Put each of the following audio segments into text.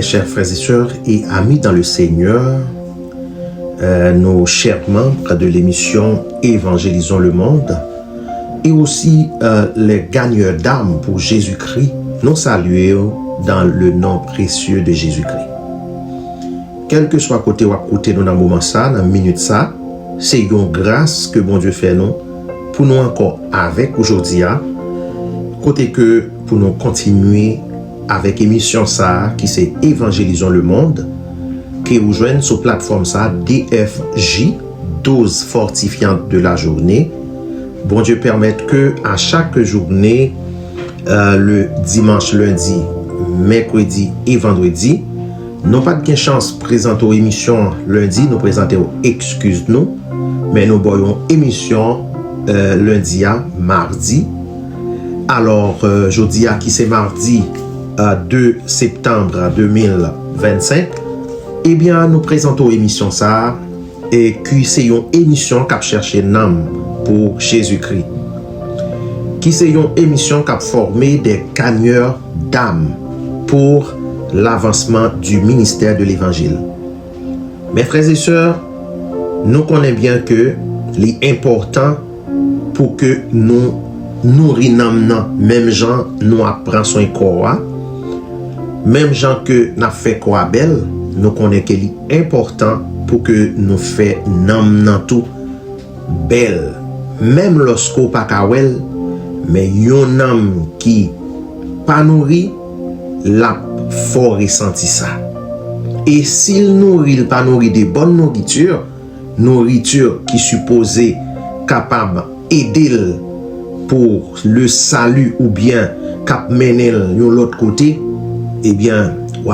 chers frères et sœurs et amis dans le Seigneur, nos chers membres de l'émission Évangélisons le monde et aussi les gagneurs d'âmes pour Jésus-Christ, nous saluons dans le nom précieux de Jésus-Christ. Quel que soit côté ou à côté nous dans le moment ça, dans la minute ça, c'est une grâce que bon Dieu fait nous pour nous encore avec aujourd'hui, côté que pour nous continuer avec émission ça qui c'est Évangélisons le monde qui vous joignent sur plateforme ça DFJ, dose fortifiante de la journée. Bon Dieu permette que à chaque journée, le dimanche, lundi, mercredi et vendredi, non pas de chance de présenter aux émissions lundi, nous présentons excuse-nous, mais nous voyons émission lundi à mardi. Alors, jeudi à qui c'est mardi 2 septembre 2025, eh bien, nous présentons l'émission ça et qui c'est une émission qui a cherché nom pour Jésus-Christ. Qui c'est une émission qui a formé des gagneurs d'âmes pour l'avancement du ministère de l'Évangile. Mes frères et sœurs, nous connaissons bien que l'important pour que nous nourrissons même gens nous apprenons son corps, même gens que nous fait quoi belle, nous connaissons que l'important pour que nous fassions tout belle, même lorsqu'on pas kawel, mais yon âme qui pas nourri la fort ressenti ça. Et s'il nourrit pas nourri de bonne nourriture qui supposée capable aider pour le salut ou bien cap mener l'autre côté, eh bien ou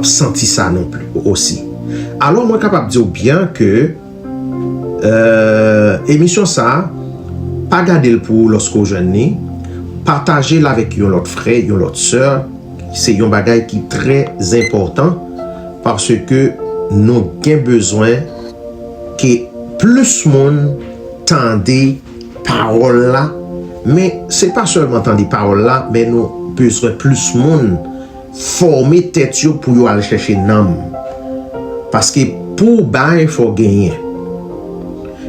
senti ça non plus aussi. Alors moi capable de dire bien que émission ça pas garder pour lorsqu'on jeune, partager là avec yon l'autre frère, yon l'autre sœur, c'est un bagage qui est très important parce que nous avons besoin que plus monde tende parole là, mais c'est pas seulement tendre parole là, mais nous besoin plus monde former tête pour aller chercher nom. Parce que pour bailler il faut gagner.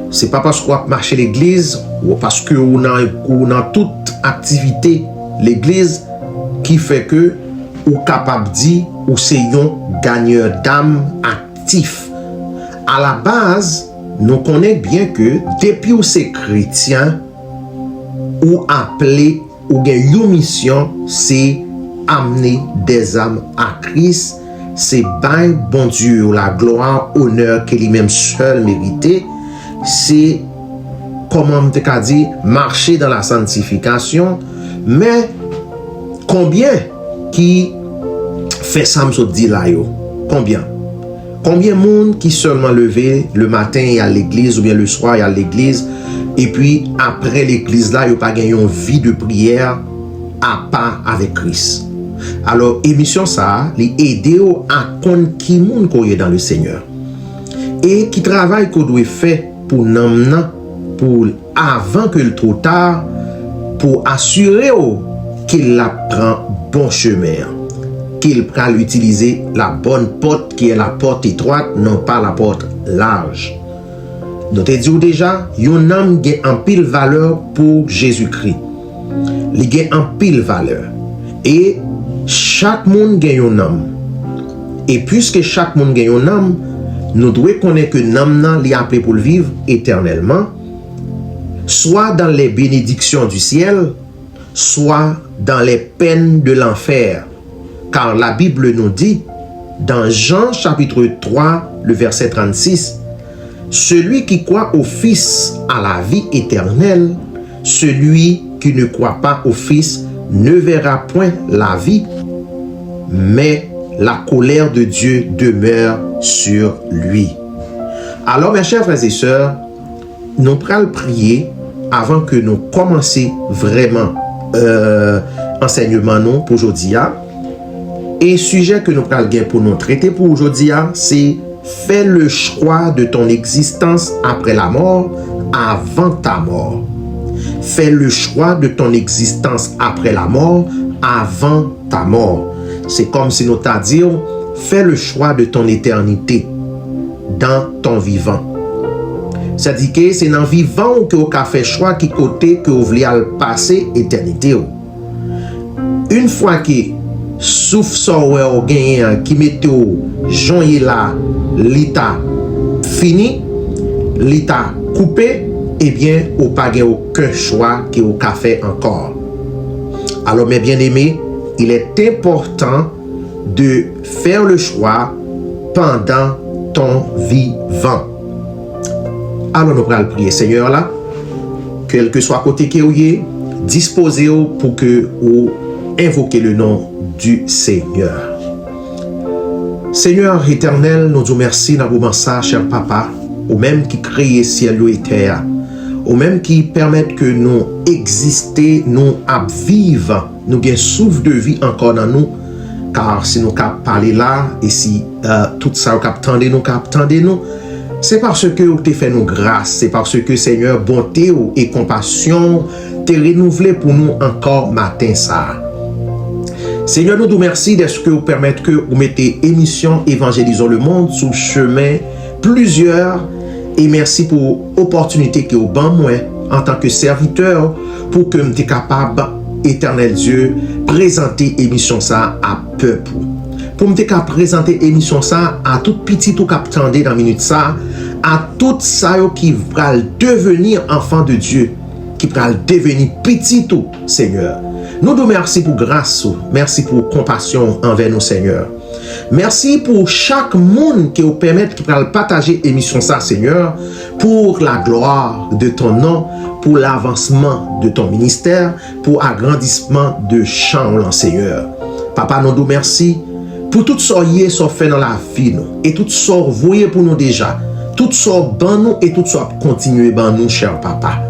C'est pas parce qu'on va marcher l'église ou parce que on a toute activité l'église qui fait que ou capable dit ou c'est un gagneur d'âme actif. À la base, nous connaissons bien que depuis où c'est chrétien ou appelé ou gagne une mission, c'est amener des âmes à Christ, c'est bailler bon Dieu la gloire, honneur que lui-même seul mérité, c'est comment on t'a dit marcher dans la sanctification, mais combien qui fait ça me dit là yo? Combien de monde qui seulement levé le matin et à l'église ou bien le soir et à l'église et puis après l'église là yo pas gagné une vie de prière à part avec Christ. Alors émission ça les aider à connaître qui monde qu'on est dans le Seigneur et qui travaille qu'on doit faire pour nous pour avant que le trop tard pour assurer qu'il la prend bon chemin, qu'il prend l'utiliser la bonne porte qui est la porte étroite, non pas la porte large. Nous te dit déjà, yon âme a en pile valeur pour Jésus-Christ. Il a en pile valeur. Et chaque monde a une âme. Et puisque chaque monde a une âme, nous devons connaître que l'âme est appelé pour le vivre éternellement, soit dans les bénédictions du ciel, soit dans les peines de l'enfer. Car la Bible nous dit, dans Jean chapitre 3, le verset 36, « Celui qui croit au Fils a la vie éternelle, celui qui ne croit pas au Fils ne verra point la vie, mais la colère de Dieu demeure sur lui. » Alors, mes chers frères et sœurs, nous allons prier avant que nous commencions vraiment enseignement nous pour aujourd'hui. Et sujet que nous allons pour nous traiter pour aujourd'hui, c'est fais le choix de ton existence après la mort avant ta mort. Fais le choix de ton existence après la mort avant ta mort. C'est comme si nous t'a dit, fais le choix de ton éternité dans ton vivant. C'est-à-dire que c'est dans le vivant que vous avez fait choix qui côté que vous voulez passer éternité. Une fois que souffle sort gagné qui mette joint là l'état fini, l'état coupé, eh bien, vous n'avez pas aucun choix que vous avez fait encore. Alors, mes bien-aimés, il est important de faire le choix pendant ton vivant. Alors, nous allons prier, Seigneur, là, quel que soit côté que vous êtes, disposez-vous pour que vous invoquez le nom du Seigneur. Seigneur éternel, nous vous remercions dans vos ça, cher papa, ou même qui crée ciel et terre, ou même qui permettent que nous exister, nous vivre, nous gain souffle de vie encore dans nous, car si nous cap parler là, et si tout ça cap tendez nous, c'est parce que vous te fait nous grâce, c'est parce que Seigneur, bonté et compassion, te renouvelé pour nous encore matin ça. Seigneur, nous vous remercions de ce que vous permettez que vous mettez émission Évangélisons le monde sous le chemin plusieurs. Et merci pour l'opportunité que vous avez moi en tant que serviteur pour que je sois capable, éternel Dieu, présenter émission ça à peuple. Pour me capable présenter émission ça à tout petit ou cap tendé dans minute ça, à tout ça qui va devenir enfant de Dieu, qui va devenir petit tout, Seigneur. Nous vous remercions pour grâce, merci pour compassion envers nous, Seigneur. Merci pour chaque monde qui vous permet de partager l'émission ça, Seigneur, pour la gloire de ton nom, pour l'avancement de ton ministère, pour l'agrandissement de champ, Seigneur. Papa, nous vous remercions pour tout ce qui est fait dans la vie, nous, et tout ce que vous voyez pour nous déjà, tout ce qui est nous et tout ce qui continue dans nous, cher papa.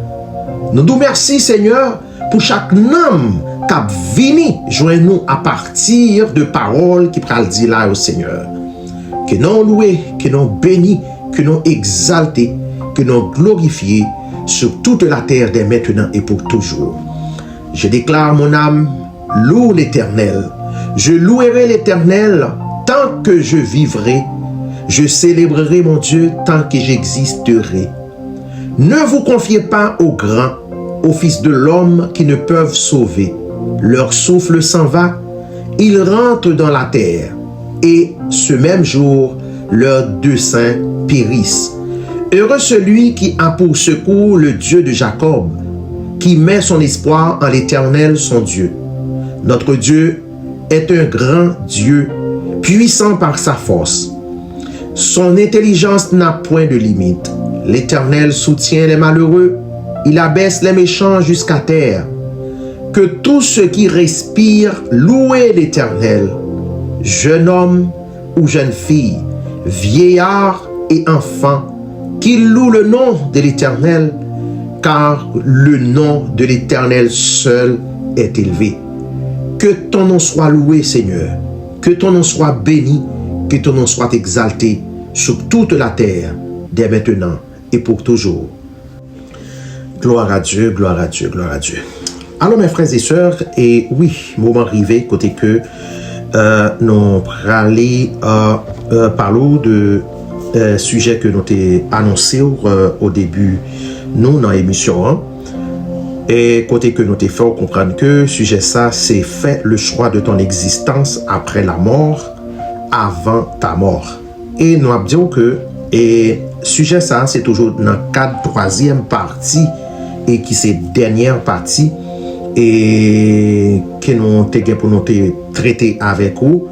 Nous vous remercions, Seigneur, pour chaque homme qui vini joindre nous à partir de paroles qui pral dire là au Seigneur. Que nous louer, que nous bénis, que nous exalter, que nous glorifier sur toute la terre dès maintenant et pour toujours. Je déclare mon âme, loue l'Éternel. Je louerai l'Éternel tant que je vivrai. Je célébrerai mon Dieu tant que j'existerai. Ne vous confiez pas aux grands, aux fils de l'homme qui ne peuvent sauver. Leur souffle s'en va, ils rentrent dans la terre, et ce même jour, leurs deux saints périssent. Heureux celui qui a pour secours le Dieu de Jacob, qui met son espoir en l'Éternel son Dieu. Notre Dieu est un grand Dieu, puissant par sa force. Son intelligence n'a point de limite. L'Éternel soutient les malheureux, il abaisse les méchants jusqu'à terre. Que tous ceux qui respirent louent l'Éternel, jeune homme ou jeune fille, vieillard et enfant, qu'ils louent le nom de l'Éternel, car le nom de l'Éternel seul est élevé. Que ton nom soit loué, Seigneur, que ton nom soit béni, que ton nom soit exalté sur toute la terre, dès maintenant et pour toujours. Gloire à Dieu, gloire à Dieu, gloire à Dieu. Alors mes frères et sœurs, et oui, moment arrivé, côté que nous parlons de sujet que nous avons annoncé au début, nous, dans l'émission 1, et côté que nous avons fait comprendre que sujet ça, c'est fait le choix de ton existence après la mort, avant ta mort. Et nous avons dit que et sujet ça, c'est toujours dans le cadre troisième partie, et qui c'est dernière partie, et que nous avons pour nous traiter avec vous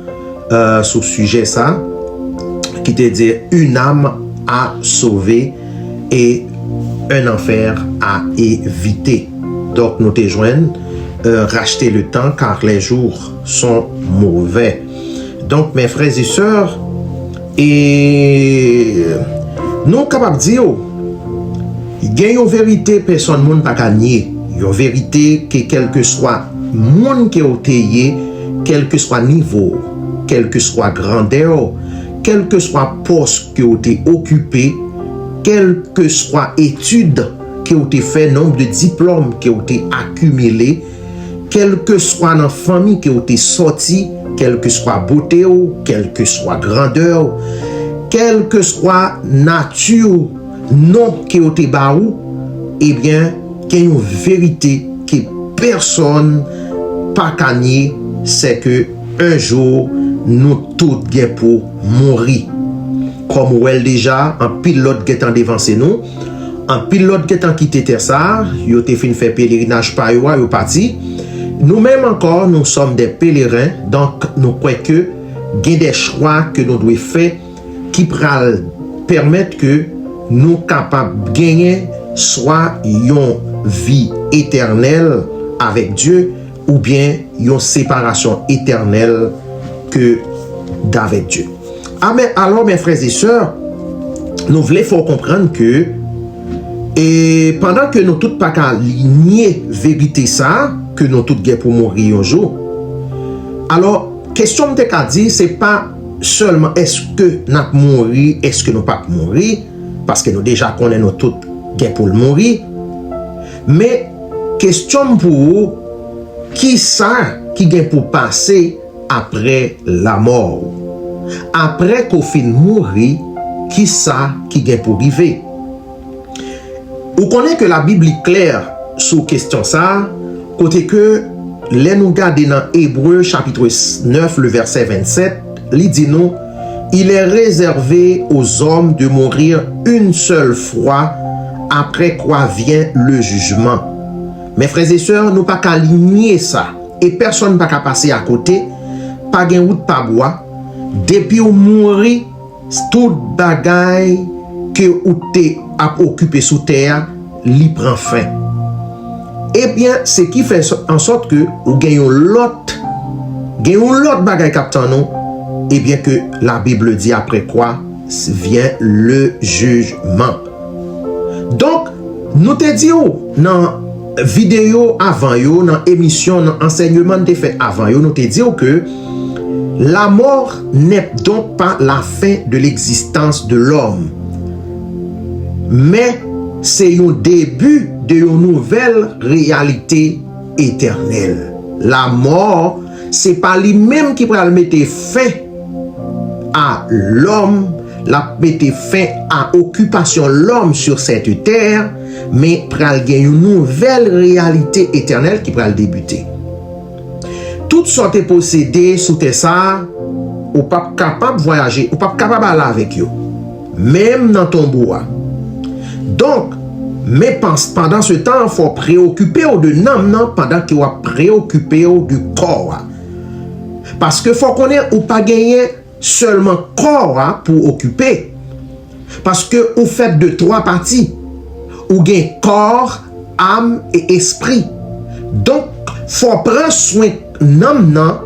sur ce sujet ça, qui te dit une âme à sauver et un enfer à éviter. Donc nous te joignons, racheter le temps car les jours sont mauvais. Donc mes frères et sœurs, et nous sommes capables de dire, il y a une vérité personne ne peut pas gagner. Il y a une vérité que quel que soit monde qui est, quel que soit niveau, quel que soit grandeur, quel que soit poste qui a été occupé, quelle que soit étude qui a été fait, nombre de diplômes qui ont été accumulés, quelle que soit la famille qui a été sortie, quelle que soit beauté, quelle que soit grandeur, quelle que soit nature, non qui est au baou, eh bien, qu'il y a une vérité que personne pas gagné, c'est que un jour, nous tous gain pour mourir. Comme elle déjà, un pilote qui est en devancé nous, un pilote qui est en quitté terre ça, il a fait faire pèlerinage par yo, il parti. Nous-mêmes encore, nous sommes des pèlerins, donc nous croyons que il y a des choix que nous devons faire qui permettent que nous capables de gagner soit une vie éternelle avec Dieu ou bien une séparation éternelle que d'avec Dieu. Alors mes frères et sœurs, nous voulons comprendre que et pendant que nous tous pas qu'à nier vérité ça, que nous tous gain pour mourir un jour, alors question de qu'a dit c'est pas seulement est-ce que nous mourir, est-ce que nous pas mourir, parce que nous déjà connaissons nous tous gain pour mourir, mais question pour qui ça qui gain pour passer après la mort. Après qu'on fin mourir, qui ça qui gain pour arriver? Vous connaissez que la Bible est claire sur question ça, côté que les nous garder dans Hébreux chapitre 9 le verset 27, il dit nous, il est réservé aux hommes de mourir une seule fois, après quoi vient le jugement. Mes frères et sœurs, nous pas qu'à nier ça, et personne pas qu'à passer à côté, pas gain route pas bois, depuis ou mourir, tout bagaille que ou te a occupé sous terre, li prend fin. Eh bien, ce qui fait en sorte que ou gagnons l'autre bagaille captant nous, eh bien que la Bible dit après quoi vient le jugement. Donc, nous te dit dans vidéo avant yo, dans émission, dans enseignement de fait avant yo, nous te dit que la mort n'est donc pas la fin de l'existence de l'homme, mais c'est un début d'une nouvelle réalité éternelle. La mort, c'est pas lui-même qui va mettre fin à l'homme, la mettre fin à l'occupation de l'homme sur cette terre, mais pral gagner une nouvelle réalité éternelle qui va débuter. Toutes sortes de possédés sous ça, ou pas capable de voyager, ou pas capable d'aller avec eux, même dans ton bois. Donc, mais pendant ce temps, il faut préoccuper de l'âme pendant qu'il va préoccuper du corps. Parce que faut qu'on ait ou pas gagner seulement corps pour occuper. Parce que vous faites de trois parties. Ou gain corps, âme et esprit. Donc, faut prendre soin l'âme,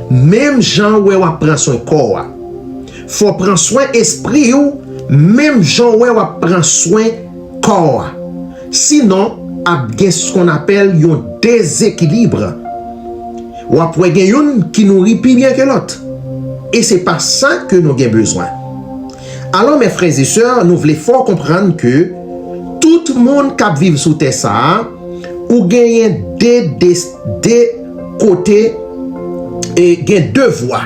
même gens où on prend soin corps. Faut prendre soin esprit ou même gens où on prend soin corps. Sinon, il y a ce qu'on appelle un déséquilibre. Ou après, il y a une qui nourrit plus bien que l'autre. Et ce n'est pas ça que nous avons besoin. Alors, mes frères et sœurs, nous voulons fort comprendre que tout le monde qui vit sous terre, ça, ou gagne des côtés et gagne deux voies.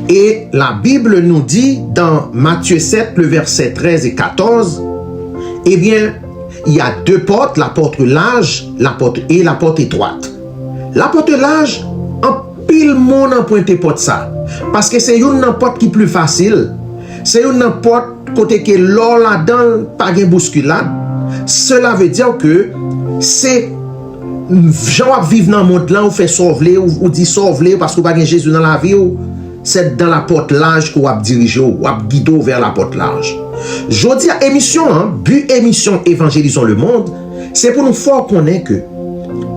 Et la Bible nous dit dans Matthieu 7, le verset 13 et 14, eh bien, il y a deux portes, la porte large, la porte et la porte étroite. La porte large, en pile monde en pointe porte ça. Parce que c'est une porte qui est plus facile. C'est une porte côté que l'or là-dedans, pas de bousculade. Cela veut dire que c'est gens vivent dans le monde là, ou fait sauver, ou dit sauver parce que vous n'avez pas Jésus dans la vie, c'est dans la porte large qu'on va diriger, ou va guider vers la porte large. Je dis à émission, but émission Évangélisons le monde, c'est pour nous faire connaître que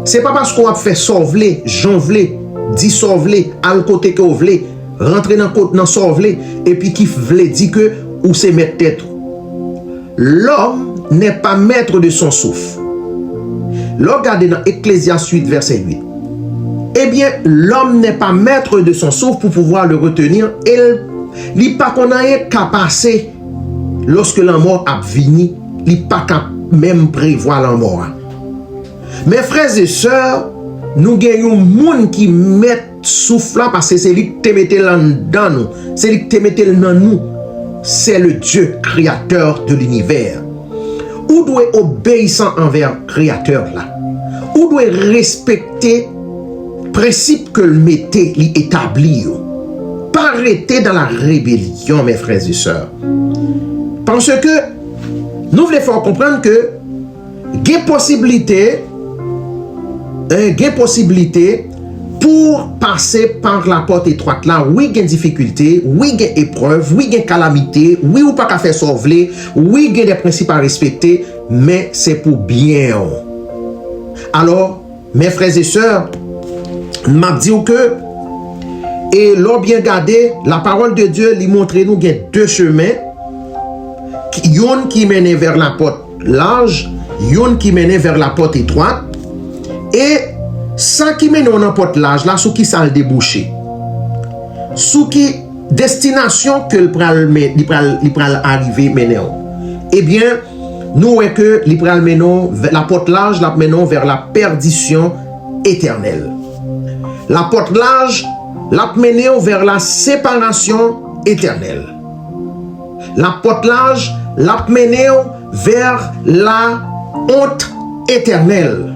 c'est pas parce qu'on va faire sauver, j'envler, dit sauver, à le côté que vous voulez, rentrer dans le côté, dans sauver, et puis qui voulait dire que ou c'est mettre tête. L'homme n'est pas maître de son souffle. Regardez dans Ecclésiaste 8, verset 8. Eh bien, l'homme n'est pas maître de son souffle pour pouvoir le retenir. Et il n'est pas qu'on a qu'à passer lorsque la mort a fini. Il n'est pas qu'à même prévoir la mort. Mes frères et sœurs, nous gagnons monde qui met souffle là parce que c'est lui qui te mette dans nous. C'est lui qui te mette dans nous. C'est le Dieu créateur de l'univers. Ou doit obéissant envers le créateur là. Ou doit respecter principe que le mettez, l'établi. Pas arrêter dans la rébellion, mes frères et sœurs. Parce que nous voulons faire comprendre que il y a possibilité pour passer par la porte étroite là. Oui, il y a difficulté, oui, il y a épreuve, oui, il y a calamité, oui, ou pas qu'à faire sauver, oui, il y a des principes à respecter, mais c'est pour bien. Alors, mes frères et sœurs, m'a dit que, et l'on bien gardé, la parole de Dieu lui montre nous qu'il y a deux chemins, yon qui mène vers la porte large, yon qui mène vers la porte étroite, et ça qui mène dans la porte large, là, sous qui ça le débouché, sous qui destination que le pral arriver mener. Eh bien, nous voyons que le pral mener la porte large, la menons vers la perdition éternelle. La porte large, la menons vers la séparation éternelle. La porte large, la menons vers la honte éternelle.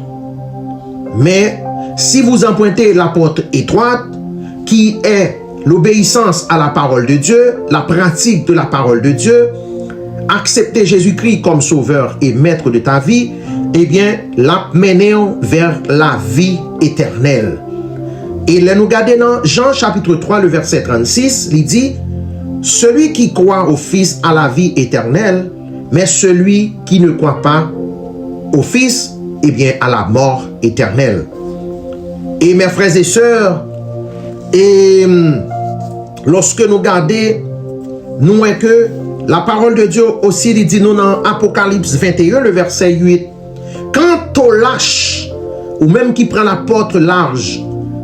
Mais si vous empruntez la porte étroite, qui est l'obéissance à la parole de Dieu, la pratique de la parole de Dieu, accepter Jésus-Christ comme sauveur et maître de ta vie, eh bien, la menons vers la vie éternelle. Et là, nous regardons dans Jean chapitre 3, le verset 36, il dit, celui qui croit au Fils a la vie éternelle, mais celui qui ne croit pas au Fils, eh bien, à la mort éternelle. Et mes frères et sœurs, et lorsque nous regardons, nous voyons que la parole de Dieu aussi, il dit nous dans Apocalypse 21, le verset 8, quand on lâche, ou même qui prend la porte large,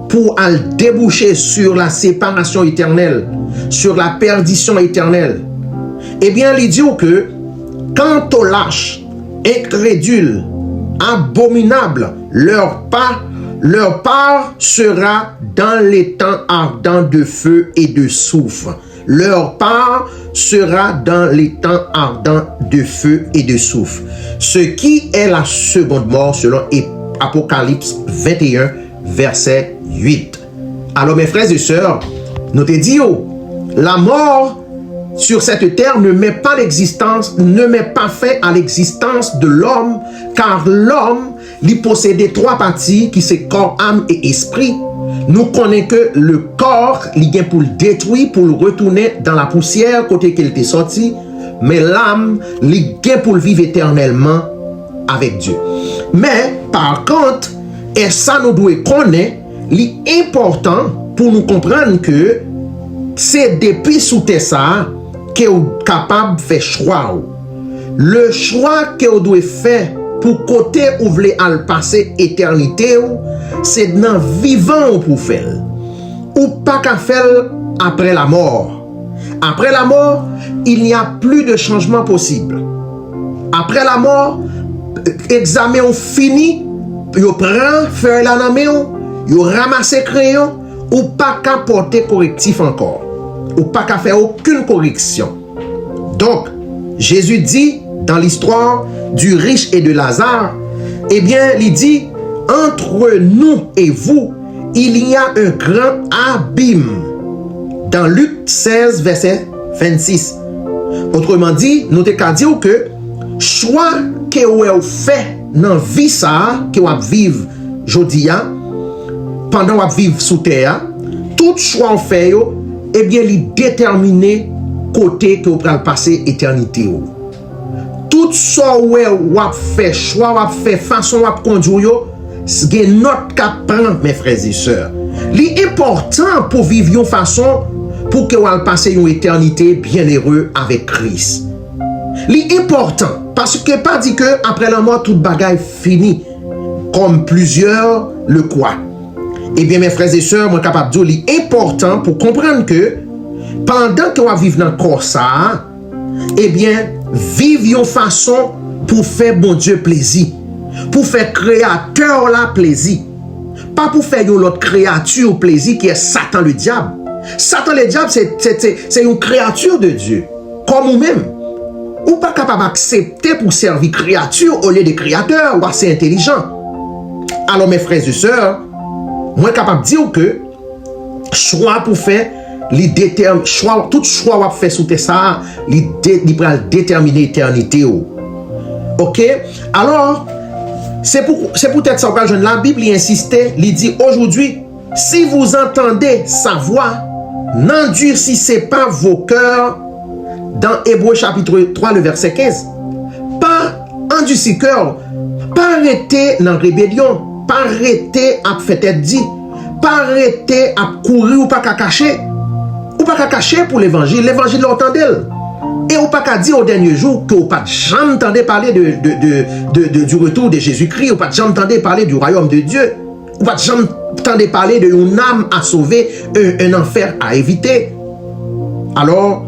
pour aller déboucher sur la séparation éternelle, sur la perdition éternelle, eh bien, il dit que quand on lâche, incrédule, abominable, leur part sera dans les temps ardents de feu et de soufre. Leur part sera dans les temps ardents de feu et de soufre. Ce qui est la seconde mort selon Apocalypse 21, verset 8. Alors mes frères et sœurs, nous te disons, la mort sur cette terre ne met pas fin à l'existence de l'homme, car l'homme lui possédait trois parties qui sont corps, âme et esprit. Nous connaissons que le corps, il est pour le détruire, pour le retourner dans la poussière, côté qu'il était sorti, mais l'âme, il est pour le vivre éternellement avec Dieu. Mais, par contre, et ça nous doit connaître, l'important pour nous comprendre que c'est depuis sous terre ça que vous êtes capable de faire choix. Le choix que vous devez faire pour côté où vous voulez passer éternité, c'est dans vivant pour faire. Ou pas qu'à faire après la mort. Après la mort, il n'y a plus de changement possible. Après la mort, examen fini, vous prenez faire la main, vous ramassez crayon, ou pas qu'à porter correctif encore. Ou pas qu'à faire aucune correction. Donc, Jésus dit dans l'histoire du riche et de Lazare, eh bien, il dit, entre nous et vous, il y a un grand abîme. Dans Luc 16, verset 26. Autrement dit, nous te dire que choix que vous avez fait dans la vie ça, que vous vivez aujourd'hui, pendant que vous vivez sous terre, tout choix fait, eh bien, il détermine côté que vous allez passer éternité. Tout ça où vous fait choix, vous fait façon de conduire, c'est notre cap prend, mes frères et sœurs. L'important pour vivre une façon pour que vous allez passer une éternité bien heureuse avec Christ. L'important, parce que pas dit que après la mort, toute bagaille fini, comme plusieurs le croient. Eh bien, mes frères et sœurs, moi capable de dire l'important pour comprendre que pendant que vous vivez dans le corps ça, eh bien, vivez une façon pour faire bon Dieu plaisir, pour faire créateur la plaisir. pas pour faire une autre créature au plaisir qui est Satan le diable. Satan le diable, c'est une créature de Dieu, comme nous-mêmes. Ou pas capable d'accepter pour servir créature au lieu de créateur, ou assez intelligent. Alors mes frères et sœurs, moi capable de dire que choix pour faire tout choix qu'on fait sous ça, il va déterminer l'éternité. Ok? Alors, c'est peut-être ça que la Bible insistait, il dit aujourd'hui, si vous entendez sa voix, n'endurcissez pas vos cœurs. Dans Hébreux chapitre 3, le verset 15. Pas endurcir cœur, pas arrêter dans la rébellion, pas arrêter à faire tête dit, pas arrêter à courir ou pas qu'à cacher. Ou pas qu'à cacher pour l'évangile l'entendez. Et ou pas qu'à dire au dernier jour que ou pas jamais entendez parler du retour de Jésus-Christ, ou pas jamais entendez parler du royaume de Dieu, ou pas jamais entendez parler d'une âme à sauver, un enfer à éviter. Alors,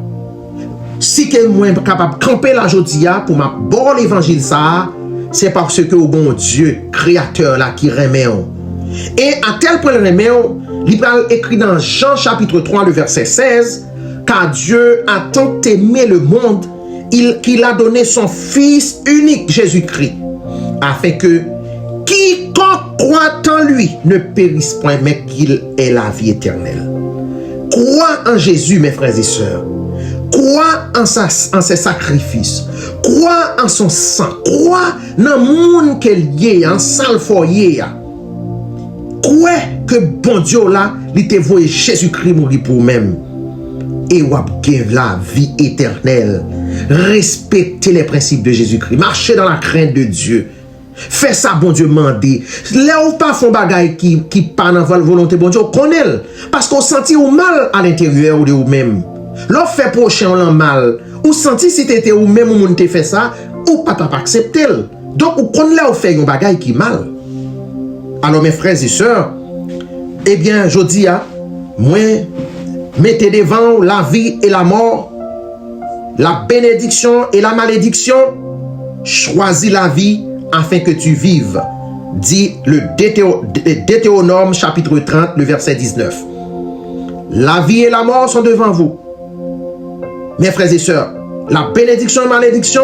si que moi capable de camper la jodia pour ma bon l'évangile ça, c'est parce que au bon Dieu créateur là qui remet. Et à tel point le remet, il est écrit dans Jean chapitre 3 le verset 16, car Dieu a tant aimé le monde qu'il a donné son fils unique Jésus-Christ, afin que quiconque croit en lui ne périsse point, mais qu'il ait la vie éternelle. Crois en Jésus, mes frères et sœurs. Crois en ses sacrifices. Crois en son sang. Crois dans le monde qu'il y a, en sale foyer. Crois que bon Dieu là, il te voit Jésus-Christ mourir pour même. Et ou gagner la vie éternelle. Respectez les principes de Jésus-Christ. Marchez dans la crainte de Dieu. Fais ça, bon Dieu, mandé. Là où pas font bagaille qui pas dans la volonté bon Dieu, connaît. Parce qu'on sentit au mal à l'intérieur de vous-même. L'on fait prochain on mal, ou senti si t'étais ou même ou moun te fait ça, ou pas t'as pas accepté. Donc ou kon là ou fait un bagay qui mal. Alors mes frères et sœurs, eh bien je dis moi mettez devant la vie et la mort, la bénédiction et la malédiction, choisis la vie afin que tu vives. Dit le Deutéronome chapitre 30 le verset 19. La vie et la mort sont devant vous. Mes frères et sœurs, la bénédiction et la malédiction,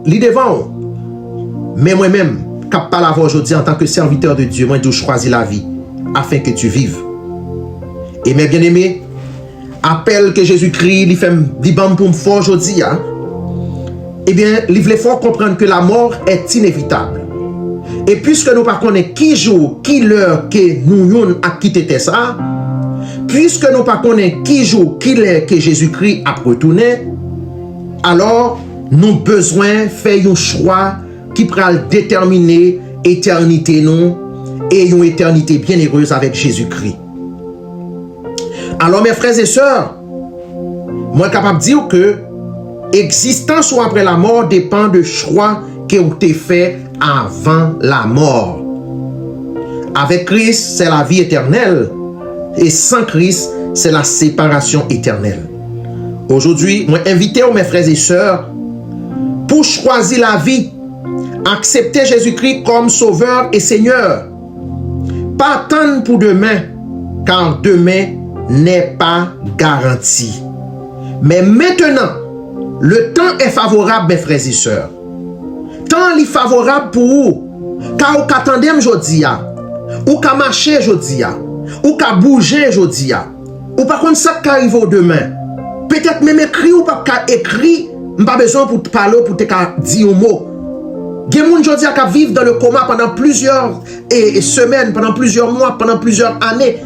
les devant. Mais moi-même, cap pas l'avoir aujourd'hui en tant que serviteur de Dieu, moi je choisis la vie afin que tu vives. Et mes bien-aimés, appel que Jésus-Christ lui fait vivant pour me faire aujourd'hui, eh bien, il voulait fort comprendre que la mort est inévitable. Et puisque nous ne connaissons pas qui jour, qui l'heure que nous a quitté ça, puisque nous ne connaissons pas qui jour, qui l'heure que Jésus-Christ a retourné, alors nous avons besoin de faire un choix qui pourra déterminer l'éternité nous et une éternité bien heureuse avec Jésus-Christ. Alors mes frères et sœurs, moi je suis capable de dire que l'existence ou après la mort dépend de choix qui ont été faits avant la mort. Avec Christ, c'est la vie éternelle. Et sans Christ, c'est la séparation éternelle. Aujourd'hui, moi invité mes frères et sœurs pour choisir la vie, accepter Jésus-Christ comme sauveur et Seigneur. Pas attendre pour demain, car demain n'est pas garanti. Mais maintenant, le temps est favorable, mes frères et sœurs. Temps est favorable pour vous. Car vous attendez aujourd'hui, ou qu'à marcher aujourd'hui, ou qu'à bouger aujourd'hui, ou par contre ça qui arrive demain. Peut-être même écrit ou pas écrit, pas besoin pour te parler, pour te dire un mot. Il y a des gens qui vivent dans le coma pendant plusieurs semaines, pendant plusieurs mois, pendant plusieurs années.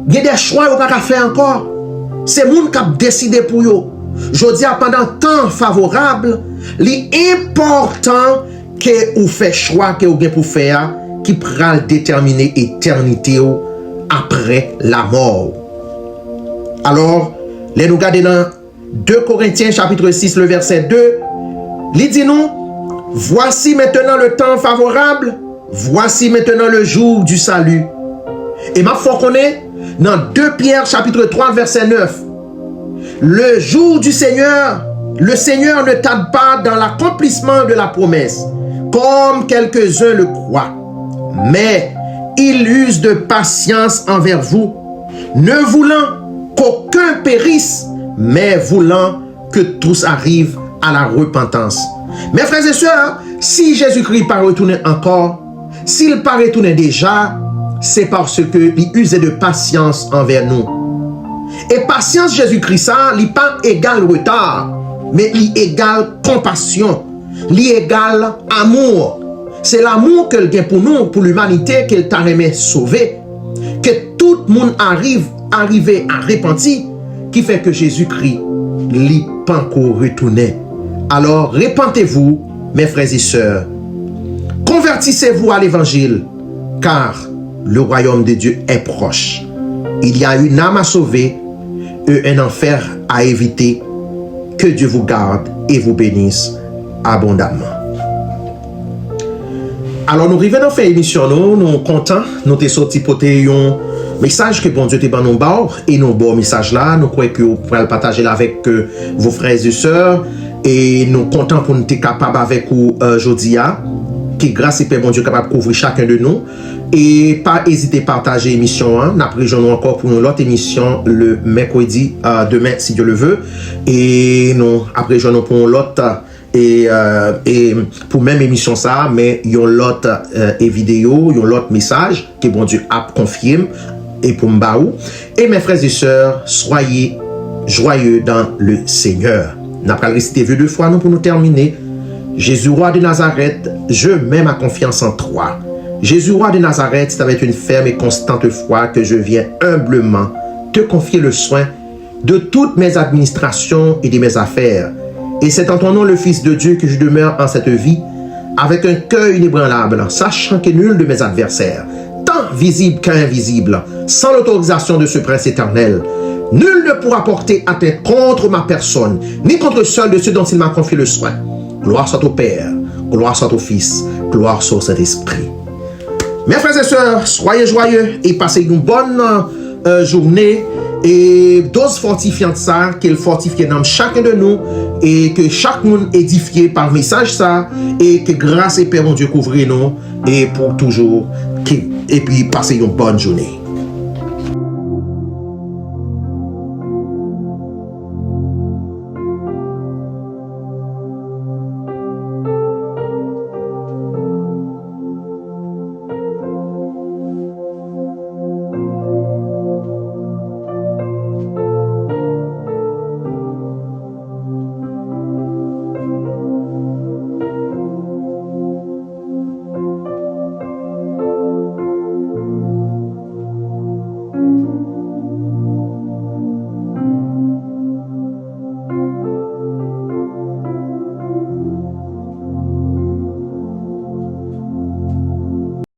Il y a des choix qui ne peuvent pas faire encore. C'est les gens qui ont décidé pour eux. Je dis pendant temps favorable, l'important que vous faites choix que vous avez pour faire, qui pourra déterminer l'éternité après la mort. Alors, les nous regardons dans 2 Corinthiens chapitre 6, le verset 2, il dit nous, voici maintenant le temps favorable, voici maintenant le jour du salut. Et ma foi connaît dans 2 Pierre chapitre 3, verset 9, le jour du Seigneur, le Seigneur ne tarde pas dans l'accomplissement de la promesse, comme quelques-uns le croient, mais il use de patience envers vous, ne voulant qu'aucun périsse, mais voulant que tous arrivent à la repentance. Mes frères et sœurs, si Jésus-Christ pas retourné encore, s'il pas retourné déjà, c'est parce que il usait de patience envers nous. Et patience Jésus-Christ, ça, il pas égal retard, mais il égal compassion, il égal amour. C'est l'amour qu'il a pour nous, pour l'humanité, qu'il t'a aimé sauver. Que tout le monde arrive à repentir, qui fait que Jésus-Christ n'est pas encore retourné. Alors, repentez-vous, mes frères et sœurs. Convertissez-vous à l'évangile, car le royaume de Dieu est proche. Il y a une âme à sauver et un enfer à éviter. Que Dieu vous garde et vous bénisse abondamment. Alors, nous arrivons à faire l'émission, nous sommes contents, nous sommes sortis pour un message que bon Dieu t'a donné et nous bon message là, nous croyons que vous pourrez le partager avec vos frères et sœurs et nous sommes contents pour nous être capables avec vous aujourd'hui, qui grâce et Père bon Dieu capable de couvrir chacun de nous et pas hésiter à partager l'émission, nous apprenons encore pour nous l'autre émission le mercredi demain si Dieu le veut et nous apprenons pour l'autre et pour même émission ça mais il y a l'autre vidéo, il y a l'autre message que bon Dieu a confirmé et pour m'baou et mes frères et sœurs soyez joyeux dans le Seigneur. N'a pas récité deux fois nous pour nous terminer. Jésus roi de Nazareth, je mets ma confiance en toi. Jésus roi de Nazareth, c'est avec une ferme et constante foi que je viens humblement te confier le soin de toutes mes administrations et de mes affaires. Et c'est en ton nom, le Fils de Dieu, que je demeure en cette vie, avec un cœur inébranlable, sachant que nul de mes adversaires, tant visible qu'invisible, sans l'autorisation de ce prince éternel, nul ne pourra porter atteinte contre ma personne, ni contre seul de ceux dont il m'a confié le soin. Gloire soit au Père, gloire soit au Fils, gloire soit au Saint-Esprit. Mes frères et sœurs, soyez joyeux et passez une bonne journée. Et dose fortifiante ça, qu'elle fortifie dans chacun de nous et que chaque monde édifié par message ça et que grâce et Père mon Dieu couvre nous et pour toujours et puis passez une bonne journée.